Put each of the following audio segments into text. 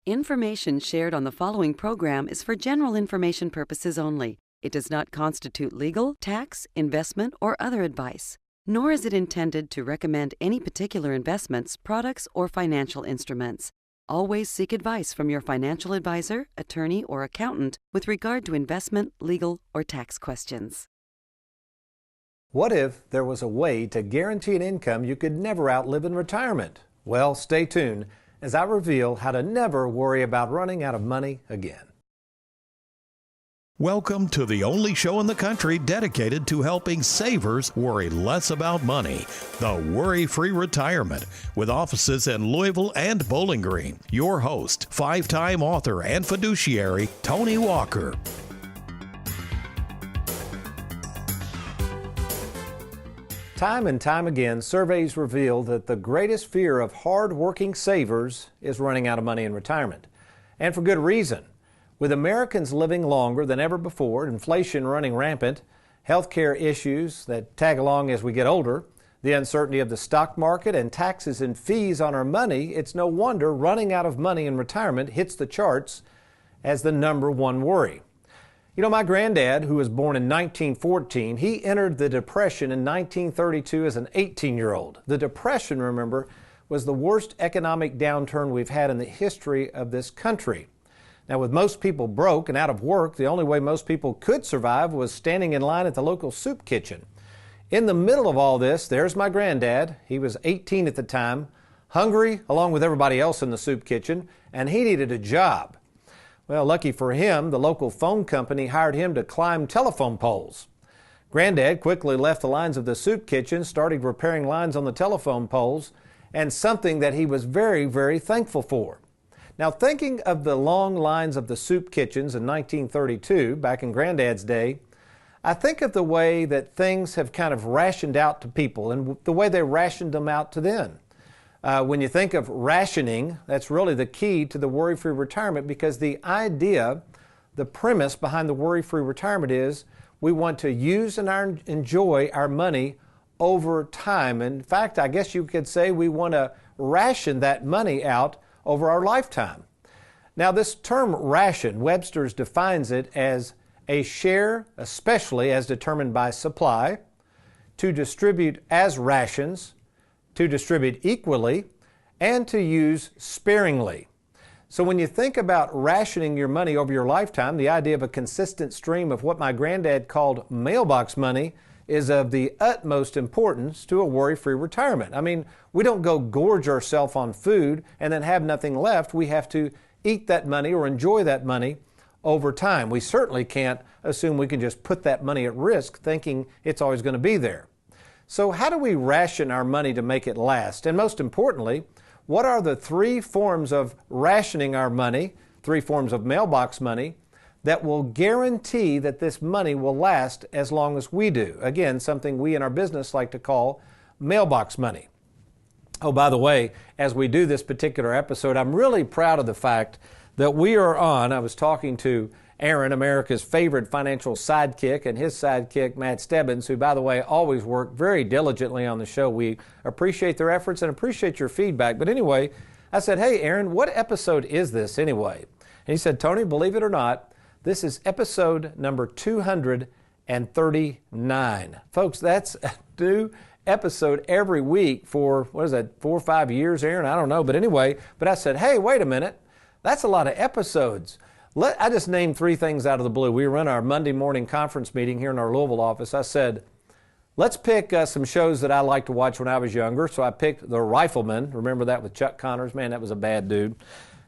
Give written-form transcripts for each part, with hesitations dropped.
Information shared on the following program is for general information purposes only. It does not constitute legal, tax, investment, or other advice, nor is it intended to recommend any particular investments, products, or financial instruments. Always seek advice from your financial advisor, attorney, or accountant with regard to investment, legal, or tax questions. What if there was a way to guarantee an income you could never outlive in retirement? Well, stay tuned as I reveal how to never worry about running out of money again. Welcome to the only show in the country dedicated to helping savers worry less about money, the WorryFree Retirement, with offices in Louisville and Bowling Green. Your host, five-time author and fiduciary, Tony Walker. Time and time again, surveys reveal that the greatest fear of hard-working savers is running out of money in retirement. And for good reason. With Americans living longer than ever before, inflation running rampant, healthcare issues that tag along as we get older, the uncertainty of the stock market, and taxes and fees on our money, it's no wonder running out of money in retirement hits the charts as the number one worry. You know, my granddad, who was born in 1914, he entered the Depression in 1932 as an 18-year-old. The Depression, remember, was the worst economic downturn we've had in the history of this country. Now, with most people broke and out of work, the only way most people could survive was standing in line at the local soup kitchen. In the middle of all this, there's my granddad. He was 18 at the time, hungry along with everybody else in the soup kitchen, and he needed a job. Well, lucky for him, the local phone company hired him to climb telephone poles. Granddad quickly left the lines of the soup kitchen, started repairing lines on the telephone poles, and something that he was very, very thankful for. Now, thinking of the long lines of the soup kitchens in 1932, back in Granddad's day, I think of the way that things have kind of rationed out to people and the way they rationed them out to then. When you think of rationing, that's really the key to the worry-free retirement, because the idea, the premise behind the worry-free retirement is we want to use and enjoy our money over time. In fact, I guess you could say we want to ration that money out over our lifetime. Now, this term ration, Webster's defines it as a share, especially as determined by supply, to distribute as rations, to distribute equally, and to use sparingly. So when you think about rationing your money over your lifetime, the idea of a consistent stream of what my granddad called mailbox money is of the utmost importance to a worry-free retirement. I mean, we don't go gorge ourselves on food and then have nothing left. We have to eat that money or enjoy that money over time. We certainly can't assume we can just put that money at risk thinking it's always going to be there. So how do we ration our money to make it last? And most importantly, what are the three forms of rationing our money, three forms of mailbox money, that will guarantee that this money will last as long as we do? Again, something we in our business like to call mailbox money. Oh, by the way, as we do this particular episode, I'm really proud of the fact that we are on, I was talking to Aaron, America's favorite financial sidekick, and his sidekick, Matt Stebbins, who, by the way, always work very diligently on the show. We appreciate their efforts and appreciate your feedback. But anyway, I said, hey, Aaron, what episode is this anyway? And he said, Tony, believe it or not, this is episode number 239. Folks, that's a new episode every week for, 4 or 5 years, Aaron? I don't know. But anyway, I said, hey, wait a minute. That's a lot of episodes. I just named three things out of the blue. We run our Monday morning conference meeting here in our Louisville office. I said, let's pick some shows that I liked to watch when I was younger. So I picked The Rifleman. Remember that with Chuck Connors? Man, that was a bad dude.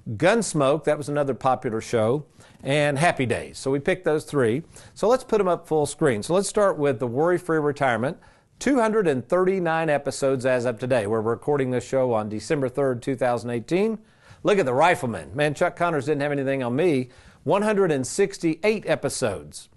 Gunsmoke, that was another popular show. And Happy Days. So we picked those three. So let's put them up full screen. So let's start with the Worry-Free Retirement. 239 episodes as of today. We're recording this show on December 3rd, 2018. Look at The Rifleman. Man, Chuck Connors didn't have anything on me. 168 episodes.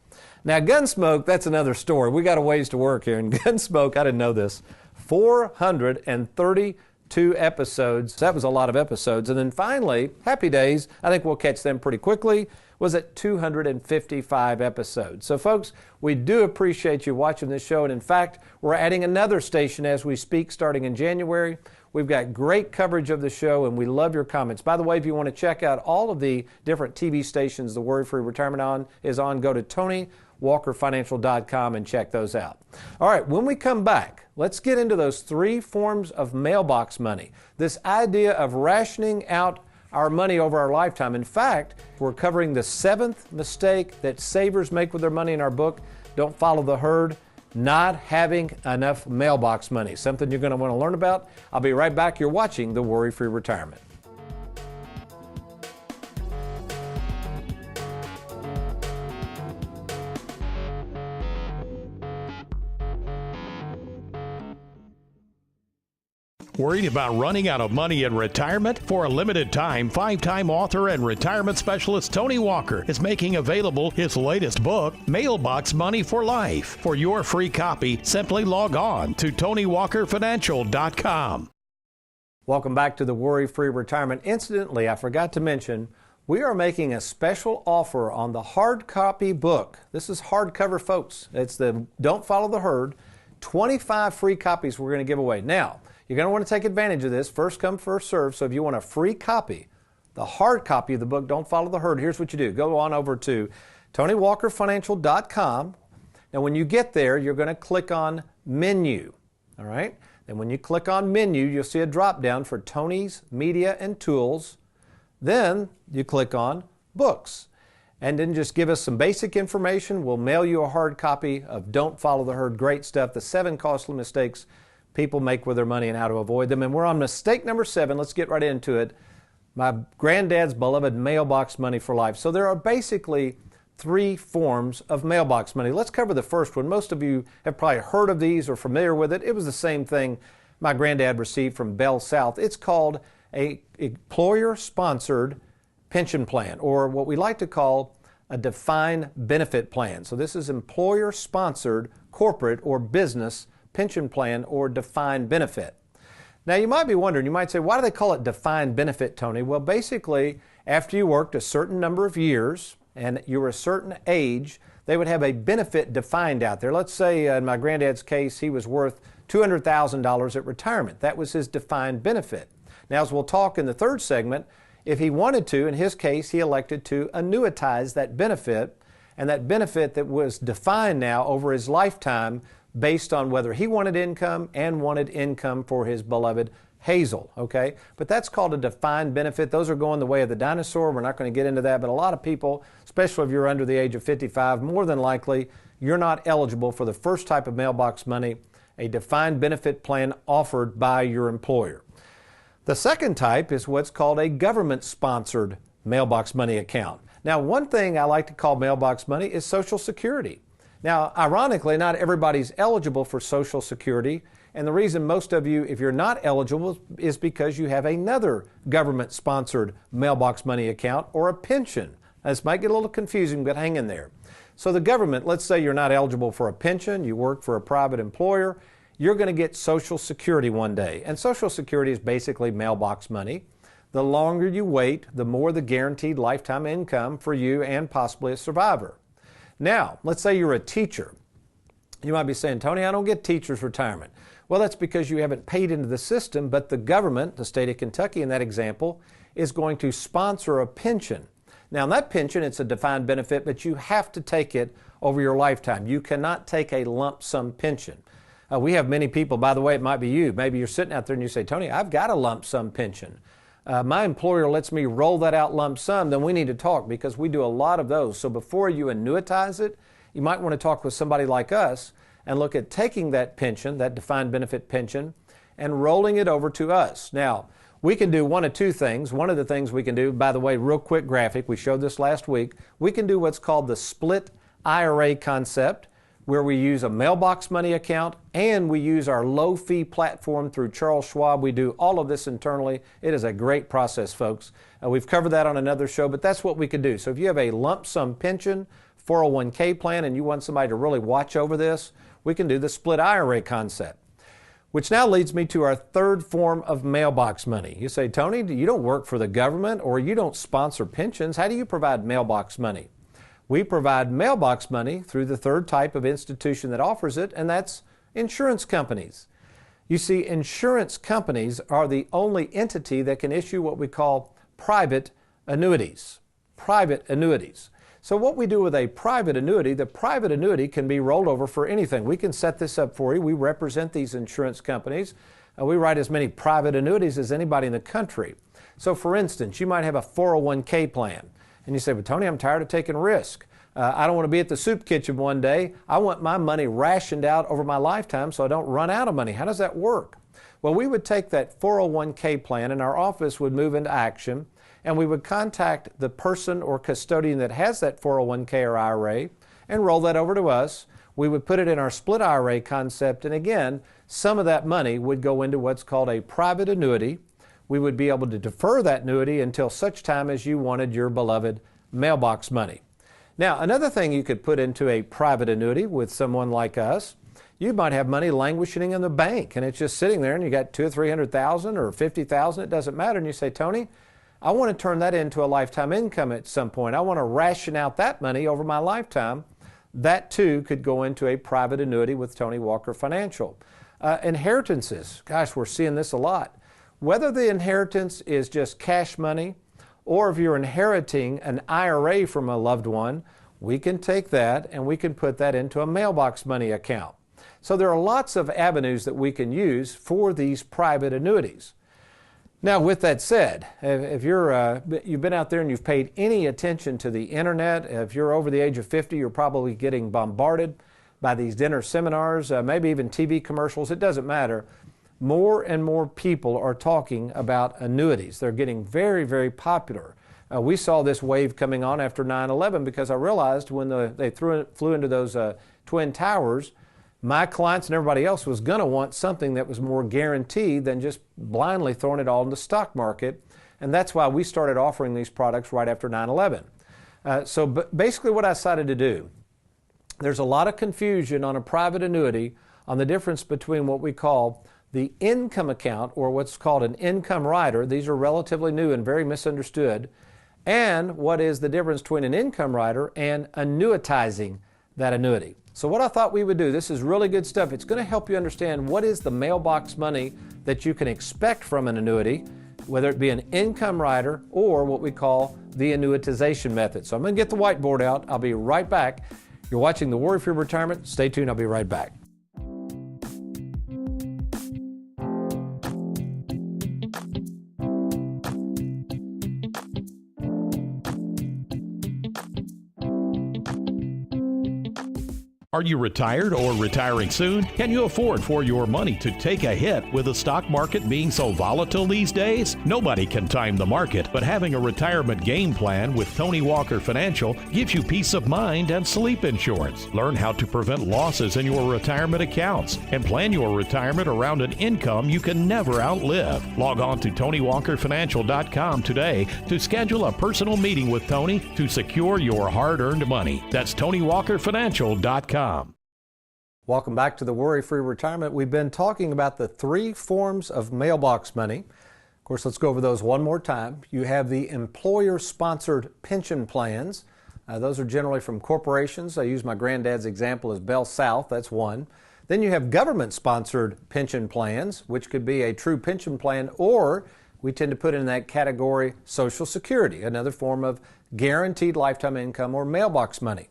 Now, Gunsmoke, that's another story. We got a ways to work here. And Gunsmoke, I didn't know this, 432 2 episodes. That was a lot of episodes. And then finally, Happy Days, I think we'll catch them pretty quickly, was at 255 episodes. So folks, we do appreciate you watching this show. And in fact, we're adding another station as we speak starting in January. We've got great coverage of the show, and we love your comments. By the way, if you want to check out all of the different TV stations the WorryFree Retirement is on, go to TonyWalkerFinancial.com and check those out. All right, when we come back, let's get into those 3 forms of mailbox money. This idea of rationing out our money over our lifetime. In fact, we're covering the 7th mistake that savers make with their money in our book, Don't Follow the Herd. Not having enough mailbox money. Something you're going to want to learn about. I'll be right back. You're watching the Worry-Free Retirement. Worried about running out of money in retirement? For a limited time, 5-time author and retirement specialist Tony Walker is making available his latest book, Mailbox Money for Life. For your free copy, simply log on to TonyWalkerFinancial.com. Welcome back to the Worry-Free Retirement. Incidentally, I forgot to mention, we are making a special offer on the hard copy book. This is hardcover, folks. It's the Don't Follow the Herd. 25 free copies we're going to give away. Now, you're going to want to take advantage of this. First come, first serve. So if you want a free copy, the hard copy of the book, Don't Follow the Herd, here's what you do. Go on over to TonyWalkerFinancial.com. Now, when you get there, you're going to click on Menu. All right? Then when you click on Menu, you'll see a drop-down for Tony's Media and Tools. Then you click on Books. And then just give us some basic information. We'll mail you a hard copy of Don't Follow the Herd. Great stuff. The 7 costly mistakes people make with their money and how to avoid them. And we're on mistake number 7. Let's get right into it. My granddad's beloved mailbox money for life. So there are basically 3 forms of mailbox money. Let's cover the first one. Most of you have probably heard of these or familiar with it. It was the same thing my granddad received from Bell South. It's called a employer-sponsored pension plan, or what we like to call a defined benefit plan. So this is employer-sponsored corporate or business pension plan or defined benefit. Now you might be wondering, you might say, why do they call it defined benefit, Tony? Well, basically, after you worked a certain number of years and you were a certain age, they would have a benefit defined out there. Let's say in my granddad's case, he was worth $200,000 at retirement. That was his defined benefit. Now, as we'll talk in the third segment, if he wanted to, in his case, he elected to annuitize that benefit, and that benefit that was defined now over his lifetime based on whether he wanted income and wanted income for his beloved Hazel, okay? But that's called a defined benefit. Those are going the way of the dinosaur. We're not going to get into that, but a lot of people, especially if you're under the age of 55, more than likely, you're not eligible for the first type of mailbox money, a defined benefit plan offered by your employer. The second type is what's called a government-sponsored mailbox money account. Now, one thing I like to call mailbox money is Social Security. Now, ironically, not everybody's eligible for Social Security, and the reason most of you, if you're not eligible, is because you have another government-sponsored mailbox money account or a pension. This might get a little confusing, but hang in there. So the government, let's say you're not eligible for a pension, you work for a private employer, you're going to get Social Security one day. And Social Security is basically mailbox money. The longer you wait, the more the guaranteed lifetime income for you and possibly a survivor. Now, let's say you're a teacher. You might be saying, Tony, I don't get teacher's retirement. Well, that's because you haven't paid into the system, but the government, the state of Kentucky in that example, is going to sponsor a pension. Now, in that pension, it's a defined benefit, but you have to take it over your lifetime. You cannot take a lump sum pension. We have many people, by the way, it might be you. Maybe you're sitting out there and you say, Tony, I've got a lump sum pension. My employer lets me roll that out lump sum, then we need to talk because we do a lot of those. So before you annuitize it, you might want to talk with somebody like us and look at taking that pension, that defined benefit pension, and rolling it over to us. Now, we can do one of two things. One of the things we can do, by the way, real quick graphic, we showed this last week, we can do what's called the split IRA concept, where we use a mailbox money account and we use our low-fee platform through Charles Schwab. We do all of this internally. It is a great process, folks. We've covered that on another show, but that's what we could do. So if you have a lump sum pension, 401k plan, and you want somebody to really watch over this, we can do the split IRA concept. Which now leads me to our third form of mailbox money. You say, Tony, you don't work for the government or you don't sponsor pensions. How do you provide mailbox money? We provide mailbox money through the third type of institution that offers it, and that's insurance companies. You see, insurance companies are the only entity that can issue what we call private annuities. Private annuities. So what we do with a private annuity, the private annuity can be rolled over for anything. We can set this up for you. We represent these insurance companies. We write as many private annuities as anybody in the country. So for instance, you might have a 401k plan. And you say, but Tony, I'm tired of taking risk. I don't want to be at the soup kitchen one day. I want my money rationed out over my lifetime so I don't run out of money. How does that work? Well, we would take that 401k plan and our office would move into action, and we would contact the person or custodian that has that 401k or IRA and roll that over to us. We would put it in our split IRA concept, and again, some of that money would go into what's called a private annuity. We would be able to defer that annuity until such time as you wanted your beloved mailbox money. Now, another thing you could put into a private annuity with someone like us, you might have money languishing in the bank and it's just sitting there and you got $200,000 or $300,000 or $50,000, it doesn't matter, and you say, Tony, I want to turn that into a lifetime income at some point. I want to ration out that money over my lifetime. That too could go into a private annuity with Tony Walker Financial. Inheritances, gosh, we're seeing this a lot. Whether the inheritance is just cash money or if you're inheriting an IRA from a loved one, we can take that and we can put that into a mailbox money account. So there are lots of avenues that we can use for these private annuities. Now, with that said, if you've been out there and you've paid any attention to the internet, if you're over the age of 50, you're probably getting bombarded by these dinner seminars, maybe even TV commercials, it doesn't matter. More and more people are talking about annuities. They're getting very, very popular. We saw this wave coming on after 9/11 because I realized when they flew into those Twin Towers, my clients and everybody else was going to want something that was more guaranteed than just blindly throwing it all in the stock market. And that's why we started offering these products right after 9/11. So basically what I decided to do, there's a lot of confusion on a private annuity on the difference between what we call the income account or what's called an income rider. These are relatively new and very misunderstood. And what is the difference between an income rider and annuitizing that annuity. So what I thought we would do, this is really good stuff. It's going to help you understand what is the mailbox money that you can expect from an annuity, whether it be an income rider or what we call the annuitization method. So I'm going to get the whiteboard out. I'll be right back. You're watching the WorryFree Retirement. Stay tuned. I'll be right back. Are you retired or retiring soon? Can you afford for your money to take a hit with the stock market being so volatile these days? Nobody can time the market, but having a retirement game plan with Tony Walker Financial gives you peace of mind and sleep insurance. Learn how to prevent losses in your retirement accounts and plan your retirement around an income you can never outlive. Log on to TonyWalkerFinancial.com today to schedule a personal meeting with Tony to secure your hard-earned money. That's TonyWalkerFinancial.com. Welcome back to the WorryFree Retirement. We've been talking about the three forms of mailbox money. Of course, let's go over those one more time. You have the employer-sponsored pension plans. Those are generally from corporations. I use my granddad's example as Bell South. That's one. Then you have government-sponsored pension plans, which could be a true pension plan, or we tend to put in that category Social Security, another form of guaranteed lifetime income or mailbox money.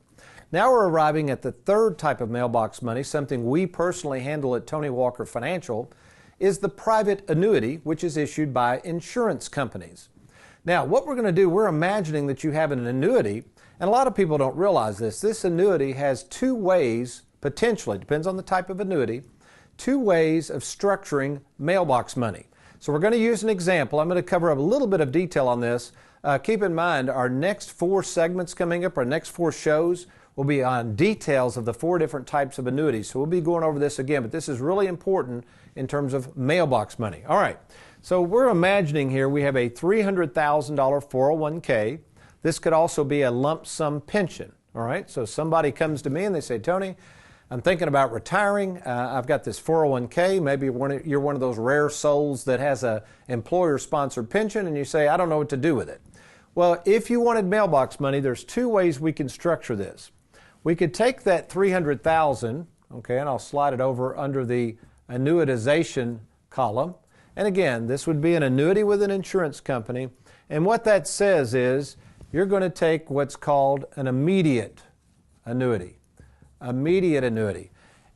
Now we're arriving at the third type of mailbox money, something we personally handle at Tony Walker Financial, is the private annuity, which is issued by insurance companies. Now, what we're going to do, we're imagining that you have an annuity, and a lot of people don't realize this. This annuity has two ways, potentially, depends on the type of annuity, two ways of structuring mailbox money. So we're going to use an example. I'm going to cover a little bit of detail on this. Keep in mind, our next 4 segments coming up, our next 4 shows, will be on details of the 4 different types of annuities. So we'll be going over this again, but this is really important in terms of mailbox money. All right, so we're imagining here we have a $300,000 401k. This could also be a lump sum pension. All right, so somebody comes to me and they say, Tony, I'm thinking about retiring. I've got this 401k. Maybe you're one of those rare souls that has a employer-sponsored pension, and you say, I don't know what to do with it. Well, if you wanted mailbox money, there's two ways we can structure this. We could take that $300,000, okay, and I'll slide it over under the annuitization column. And again, this would be an annuity with an insurance company. And what that says is you're going to take what's called an immediate annuity. Immediate annuity.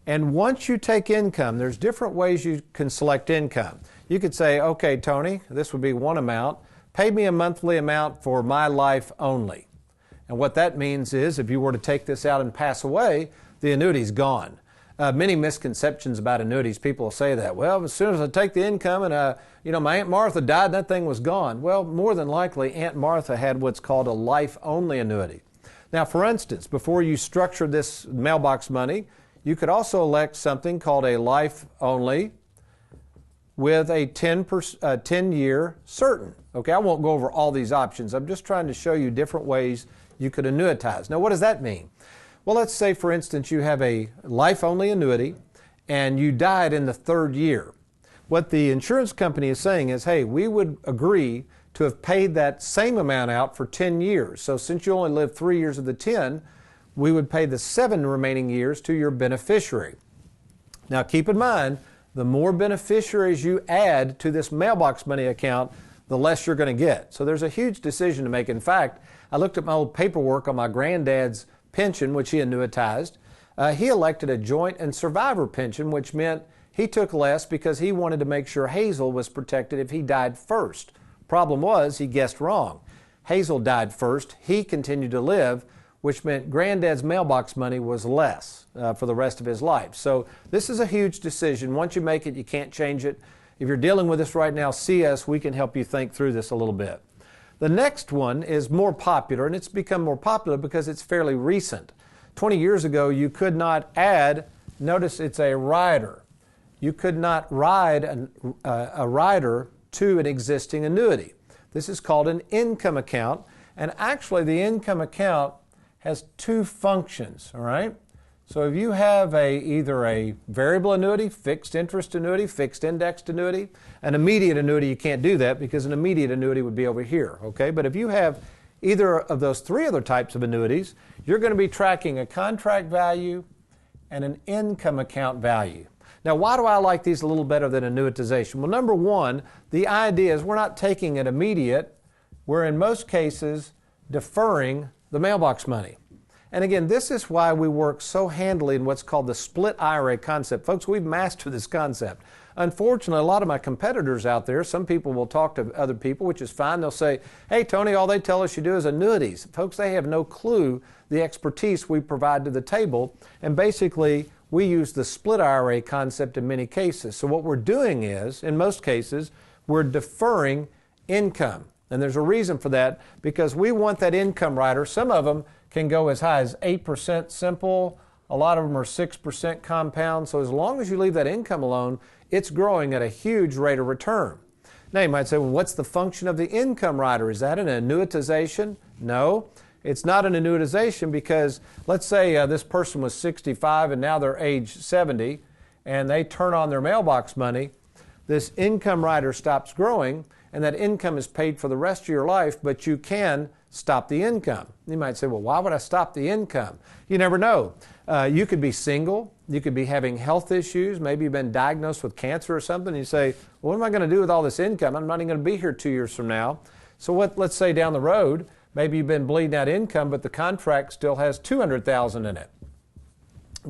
And once you take income, there's different ways you can select income. You could say, okay, Tony, this would be one amount. Pay me a monthly amount for my life only. And what that means is if you were to take this out and pass away, the annuity's gone. Many misconceptions about annuities. People will say that, well, as soon as I take the income and, my Aunt Martha died and that thing was gone. Well, more than likely, Aunt Martha had what's called a life-only annuity. Now, for instance, before you structure this mailbox money, you could also elect something called a life-only with a 10-year certain. Okay, I won't go over all these options. I'm just trying to show you different ways you could annuitize. Now, what does that mean? Well, let's say, for instance, you have a life-only annuity and you died in the 3rd year. What the insurance company is saying is, hey, we would agree to have paid that same amount out for 10 years. So since you only lived 3 years of the 10, we would pay the 7 remaining years to your beneficiary. Now, keep in mind, the more beneficiaries you add to this mailbox money account, the less you're going to get. So there's a huge decision to make. In fact, I looked at my old paperwork on my granddad's pension, which he annuitized. He elected a joint and survivor pension, which meant he took less because he wanted to make sure Hazel was protected if he died first. Problem was, he guessed wrong. Hazel died first. He continued to live, which meant Granddad's mailbox money was less for the rest of his life. So this is a huge decision. Once you make it, you can't change it. If you're dealing with this right now, see us. We can help you think through this a little bit. The next one is more popular, and it's become more popular because it's fairly recent. 20 years ago, you could not add, notice it's a rider. You could not ride a rider to an existing annuity. This is called an income account, and actually the income account has 2 functions, all right? So if you have either a variable annuity, fixed interest annuity, fixed indexed annuity, an immediate annuity, you can't do that because an immediate annuity would be over here, okay? But if you have either of those 3 other types of annuities, you're going to be tracking a contract value and an income account value. Now, why do I like these a little better than annuitization? Well, number one, the idea is we're not taking it immediate. We're in most cases deferring the mailbox money. And again, this is why we work so handily in what's called the split IRA concept. Folks, we've mastered this concept. Unfortunately, a lot of my competitors out there, some people will talk to other people, which is fine. They'll say, hey, Tony, all they tell us you do is annuities. Folks, they have no clue the expertise we provide to the table. And basically, we use the split IRA concept in many cases. So what we're doing is, in most cases, we're deferring income. And there's a reason for that, because we want that income rider. Some of them can go as high as 8% simple. A lot of them are 6% compound. So as long as you leave that income alone, it's growing at a huge rate of return. Now you might say, well, what's the function of the income rider? Is that an annuitization? No, it's not an annuitization, because let's say this person was 65 and now they're age 70 and they turn on their mailbox money. This income rider stops growing and that income is paid for the rest of your life, but you can stop the income. You might say, well, why would I stop the income? You never know. You could be single. You could be having health issues. Maybe you've been diagnosed with cancer or something. You say, well, what am I going to do with all this income? I'm not even going to be here 2 years from now. So let's say down the road, maybe you've been bleeding out income, but the contract still has $200,000 in it.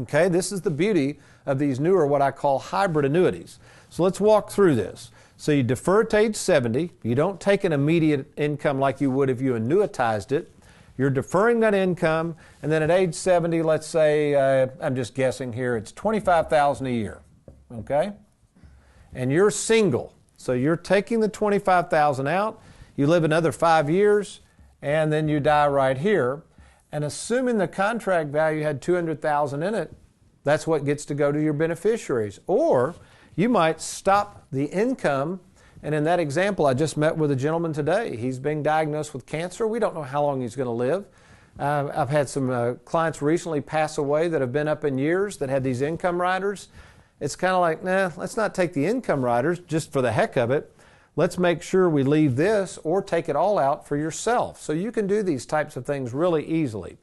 Okay, this is the beauty of these newer, what I call hybrid annuities. So let's walk through this. So you defer to age 70. You don't take an immediate income like you would if you annuitized it. You're deferring that income, and then at age 70, let's say, I'm just guessing here, it's $25,000 a year, okay? And you're single, so you're taking the $25,000 out, you live another 5 years, and then you die right here. And assuming the contract value had $200,000 in it, that's what gets to go to your beneficiaries. Or you might stop the income. And in that example, I just met with a gentleman today. He's being diagnosed with cancer. We don't know how long he's going to live. I've had some clients recently pass away that have been up in years that had these income riders. It's kind of like, nah, let's not take the income riders just for the heck of it. Let's make sure we leave this or take it all out for yourself. So you can do these types of things really easily.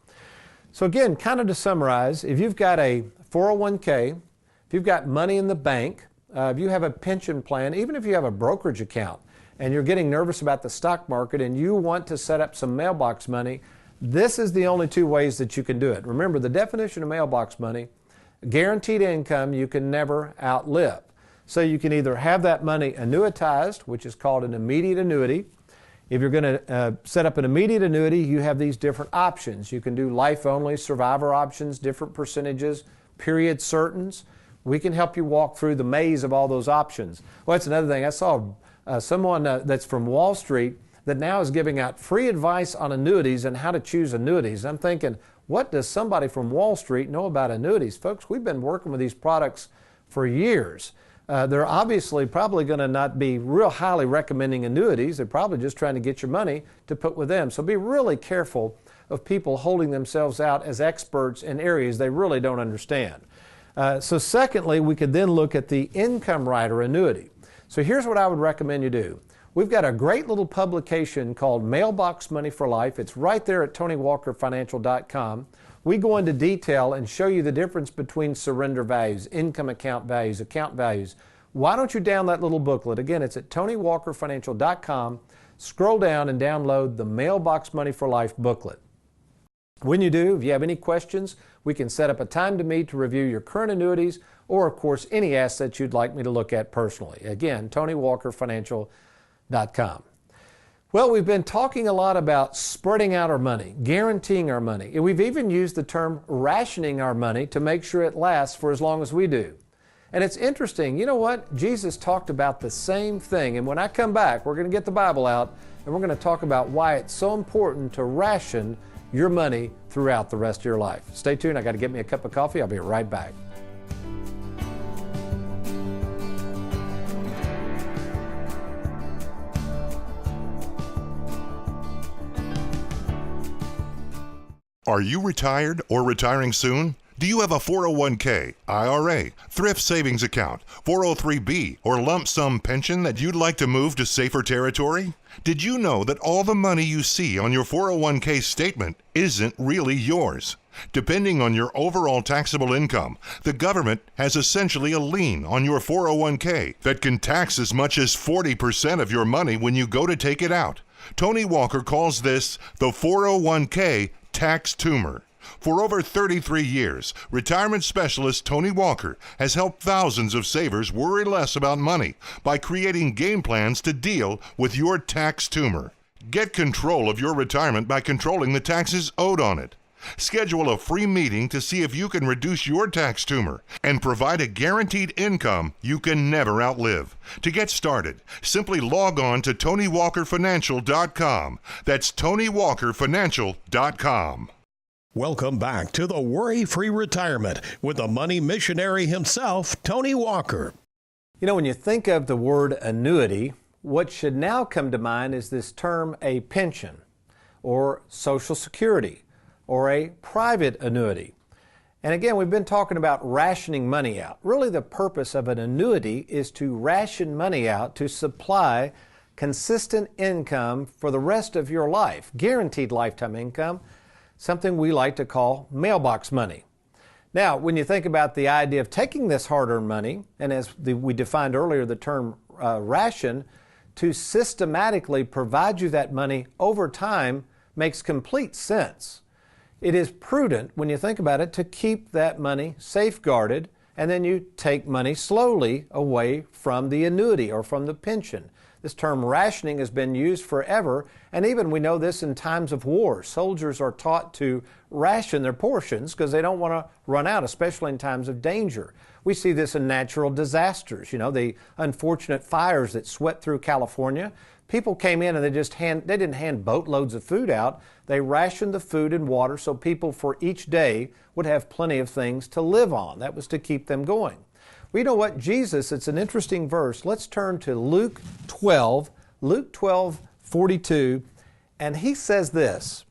So again, kind of to summarize, if you've got a 401k, if you've got money in the bank, if you have a pension plan, even if you have a brokerage account and you're getting nervous about the stock market and you want to set up some mailbox money, this is the only two ways that you can do it. Remember, the definition of mailbox money, guaranteed income you can never outlive. So you can either have that money annuitized, which is called an immediate annuity. If you're going to set up an immediate annuity, you have these different options. You can do life only, survivor options, different percentages, period certains. We can help you walk through the maze of all those options. Well, that's another thing. I saw someone that's from Wall Street that now is giving out free advice on annuities and how to choose annuities. I'm thinking, what does somebody from Wall Street know about annuities? Folks, we've been working with these products for years. They're obviously probably going to not be real highly recommending annuities. They're probably just trying to get your money to put with them. So be really careful of people holding themselves out as experts in areas they really don't understand. So secondly, we could then look at the income rider annuity. So here's what I would recommend you do. We've got a great little publication called Mailbox Money for Life. It's right there at TonyWalkerFinancial.com. We go into detail and show you the difference between surrender values, income account values. Why don't you download that little booklet? Again, it's at TonyWalkerFinancial.com. Scroll down and download the Mailbox Money for Life booklet. When you do, if you have any questions, we can set up a time to meet to review your current annuities or, of course, any assets you'd like me to look at personally. Again, TonyWalkerFinancial.com. Well, we've been talking a lot about spreading out our money, guaranteeing our money. And we've even used the term rationing our money to make sure it lasts for as long as we do. And it's interesting, you know what? Jesus talked about the same thing. And when I come back, we're going to get the Bible out and we're going to talk about why it's so important to ration your money throughout the rest of your life. Stay tuned. I got to get me a cup of coffee. I'll be right back. Are you retired or retiring soon? Do you have a 401k, IRA, thrift savings account, 403b, or lump sum pension that you'd like to move to safer territory? Did you know that all the money you see on your 401k statement isn't really yours? Depending on your overall taxable income, the government has essentially a lien on your 401k that can tax as much as 40% of your money when you go to take it out. Tony Walker calls this the 401k tax tumor. For over 33 years, retirement specialist Tony Walker has helped thousands of savers worry less about money by creating game plans to deal with your tax tumor. Get control of your retirement by controlling the taxes owed on it. Schedule a free meeting to see if you can reduce your tax tumor and provide a guaranteed income you can never outlive. To get started, simply log on to TonyWalkerFinancial.com. That's TonyWalkerFinancial.com. Welcome back to the Worry-Free Retirement with the money missionary himself, Tony Walker. You know, when you think of the word annuity, what should now come to mind is this term a pension or Social Security or a private annuity. And again, we've been talking about rationing money out. Really, the purpose of an annuity is to ration money out to supply consistent income for the rest of your life, guaranteed lifetime income, something we like to call mailbox money. Now, when you think about the idea of taking this hard-earned money, and as we defined earlier the term ration, to systematically provide you that money over time makes complete sense. It is prudent, when you think about it, to keep that money safeguarded, and then you take money slowly away from the annuity or from the pension. This term rationing has been used forever, and even we know this in times of war. Soldiers are taught to ration their portions because they don't want to run out, especially in times of danger. We see this in natural disasters. You know, the unfortunate fires that swept through California. People came in and they didn't hand boatloads of food out. They rationed the food and water so people for each day would have plenty of things to live on. That was to keep them going. Well, you know what? Jesus, it's an interesting verse. Let's turn to Luke 12, 42, and he says this,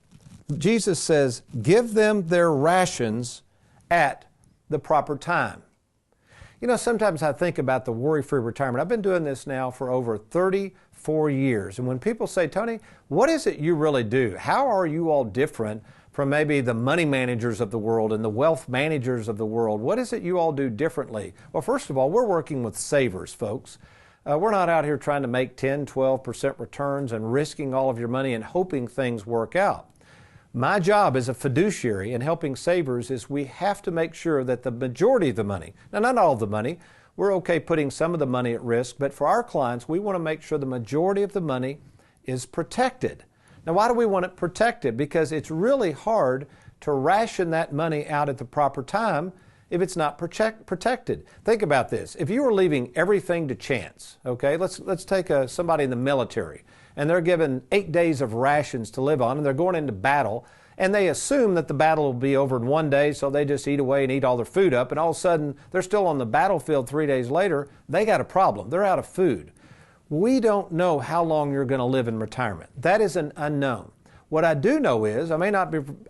Jesus says, give them their rations at the proper time. You know, sometimes I think about the worry-free retirement. I've been doing this now for over 34 years. And when people say, Tony, what is it you really do? How are you all different from maybe the money managers of the world and the wealth managers of the world? What is it you all do differently? Well, first of all, we're working with savers, folks. We're not out here trying to make 10, 12% returns and risking all of your money and hoping things work out. My job as a fiduciary in helping savers is we have to make sure that the majority of the money, now not all of the money, we're okay putting some of the money at risk, but for our clients, we want to make sure the majority of the money is protected. Now, why do we want it protected? Because it's really hard to ration that money out at the proper time if it's not protected. Think about this. If you were leaving everything to chance, okay, let's take somebody in the military, and they're given 8 days of rations to live on, and they're going into battle, and they assume that the battle will be over in 1 day, so they just eat away and eat all their food up, and all of a sudden, they're still on the battlefield 3 days later, they got a problem. They're out of food. We don't know how long you're going to live in retirement. That is an unknown. What I do know is, I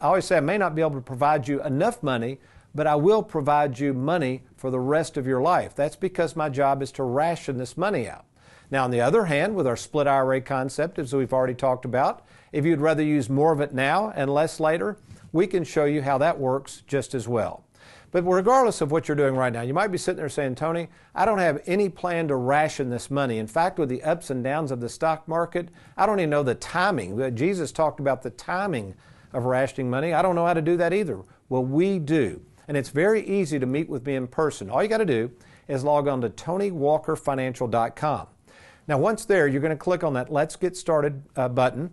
always say I may not be able to provide you enough money, but I will provide you money for the rest of your life. That's because my job is to ration this money out. Now, on the other hand, with our split IRA concept, as we've already talked about, if you'd rather use more of it now and less later, we can show you how that works just as well. But regardless of what you're doing right now, you might be sitting there saying, Tony, I don't have any plan to ration this money. In fact, with the ups and downs of the stock market, I don't even know the timing. Jesus talked about the timing of rationing money. I don't know how to do that either. Well, we do. And it's very easy to meet with me in person. All you got to do is log on to TonyWalkerFinancial.com. Now, once there, you're going to click on that Let's Get Started button.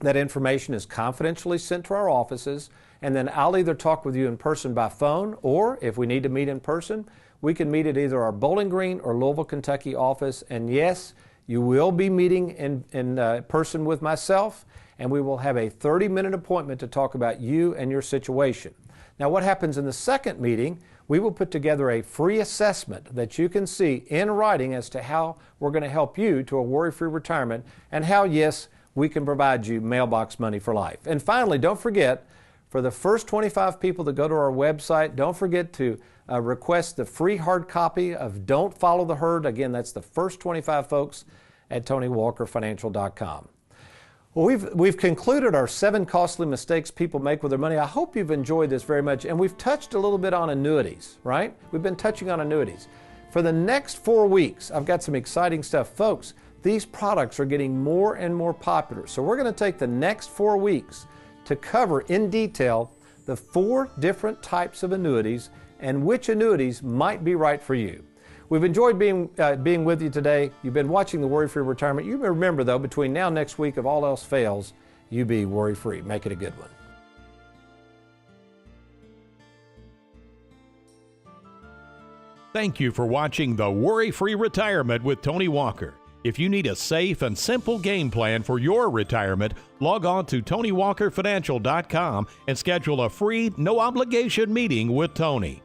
That information is confidentially sent to our offices, and then I'll either talk with you in person by phone, or if we need to meet in person, we can meet at either our Bowling Green or Louisville, Kentucky office. And yes, you will be meeting in person with myself, and we will have a 30-minute appointment to talk about you and your situation. Now, what happens in the second meeting, we will put together a free assessment that you can see in writing as to how we're going to help you to a worry-free retirement and how, yes, we can provide you mailbox money for life. And finally, don't forget, for the first 25 people that go to our website, don't forget to request the free hard copy of Don't Follow the Herd. Again, that's the first 25 folks at TonyWalkerFinancial.com. Well, we've concluded our 7 costly mistakes people make with their money. I hope you've enjoyed this very much. And we've touched a little bit on annuities, right? We've been touching on annuities. For the next 4 weeks, I've got some exciting stuff. Folks, these products are getting more and more popular. So we're going to take the next 4 weeks to cover in detail the 4 different types of annuities and which annuities might be right for you. We've enjoyed being with you today. You've been watching the Worry-Free Retirement. You remember, though, between now and next week, if all else fails, you be worry-free. Make it a good one. Thank you for watching the Worry-Free Retirement with Tony Walker. If you need a safe and simple game plan for your retirement, log on to TonyWalkerFinancial.com and schedule a free, no-obligation meeting with Tony.